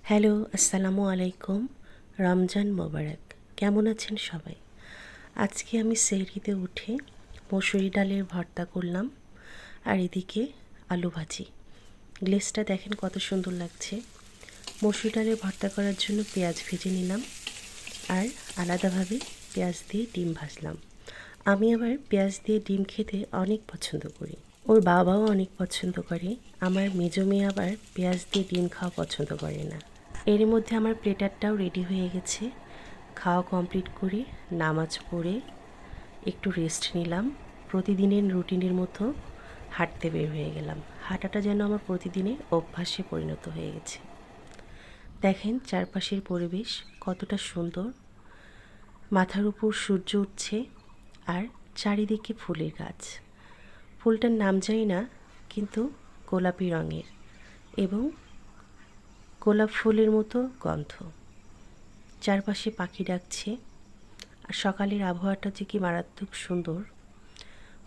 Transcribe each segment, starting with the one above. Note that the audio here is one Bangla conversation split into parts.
হ্যালো, আসসালামু আলাইকুম। রমজান মোবারক। কেমন আছেন সবাই? আজকে আমি সেহরিতে উঠে মসুরি ডালের ভর্তা করলাম, আর এদিকে আলু ভাজি। গ্লেসটা দেখেন কত সুন্দর লাগছে। মসুরি ডালের ভর্তা করার জন্য পেঁয়াজ ভেজে নিলাম, আর আলাদাভাবে পেঁয়াজ দিয়ে ডিম ভাজলাম। আমি আবার পেঁয়াজ দিয়ে ডিম খেতে অনেক পছন্দ করি। ওর বাবাও অনেক পছন্দ করে। আমার মেজো মেয়ে আবার পেঁয়াজ দিয়ে ডিম খাওয়া পছন্দ করে না। এর মধ্যে আমার প্লেটারটাও রেডি হয়ে গেছে। খাওয়া কমপ্লিট করে নামাজ পড়ে একটু রেস্ট নিলাম। প্রতিদিনের রুটিনের মতো হাঁটতে বের হয়ে গেলাম। হাঁটাটা যেন আমার প্রতিদিনের অভ্যাসে পরিণত হয়ে গেছে। দেখেন চারপাশের পরিবেশ কতটা সুন্দর। মাথার উপর সূর্য উঠছে, আর চারিদিকে ফুলের গাছ। ফুলটার নাম জানি না, কিন্তু গোলাপি রঙের এবং গোলাপ ফুলের মতো গন্ধ। চারপাশে পাখি ডাকছে, আর সকালের আবহাওয়াটা যে কি মারাত্মক সুন্দর।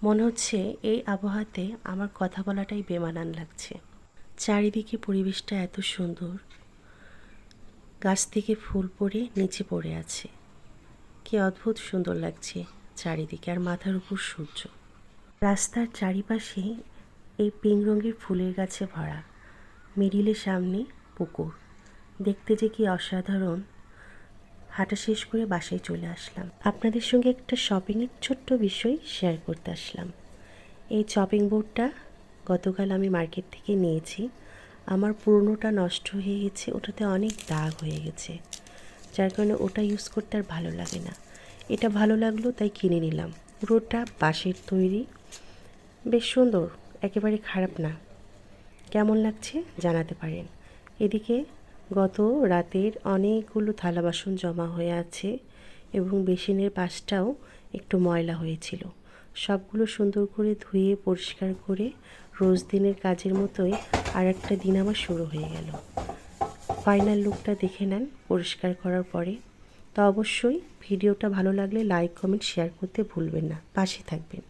মনে হচ্ছে এই আবহাওয়াতে আমার কথা বলাটাই বেমানান লাগছে। চারিদিকে পরিবেশটা এত সুন্দর, গাছ থেকে ফুল পড়ে নিচে পড়ে আছে। কি অদ্ভুত সুন্দর লাগছে চারিদিকে, আর মাথার উপর সূর্য। রাস্তার চারিপাশে এই পিঙ্ক রঙের ফুলের গাছে ভরা। মিডিলের সামনে পুকুর। দেখতে যে কি অসাধারণ। হাঁটা শেষ করে বাসায় চলে আসলাম। আপনাদের সঙ্গে একটা শপিংয়ের ছোট্ট বিষয় শেয়ার করতে আসলাম। এই চপিং বোর্ডটা গতকাল আমি মার্কেট থেকে নিয়েছি। আমার পুরনোটা নষ্ট হয়ে গেছে, ওটাতে অনেক দাগ হয়ে গেছে, যার কারণে ওটা ইউজ করতে আর ভালো লাগে না। এটা ভালো লাগলো তাই কিনে নিলাম। পুরোটা বাঁশের তৈরি, বেশ সুন্দর, একেবারে খারাপ না। কেমন লাগছে জানাতে পারেন। এদিকে গত রাতের অনেকগুলো থালা বাসন জমা হয়ে আছে, এবং বেসিনের পাশটাও একটু ময়লা হয়েছিল। সবগুলো সুন্দর করে ধুয়ে পরিষ্কার করে রোজ দিনের কাজের মতোই আর একটা দিন আমার শুরু হয়ে গেল। ফাইনাল লুকটা দেখে নেন পরিষ্কার করার পরে। তো অবশ্যই ভিডিওটা ভালো লাগলে লাইক, কমেন্ট, শেয়ার করতে ভুলবেন না। পাশে থাকবেন।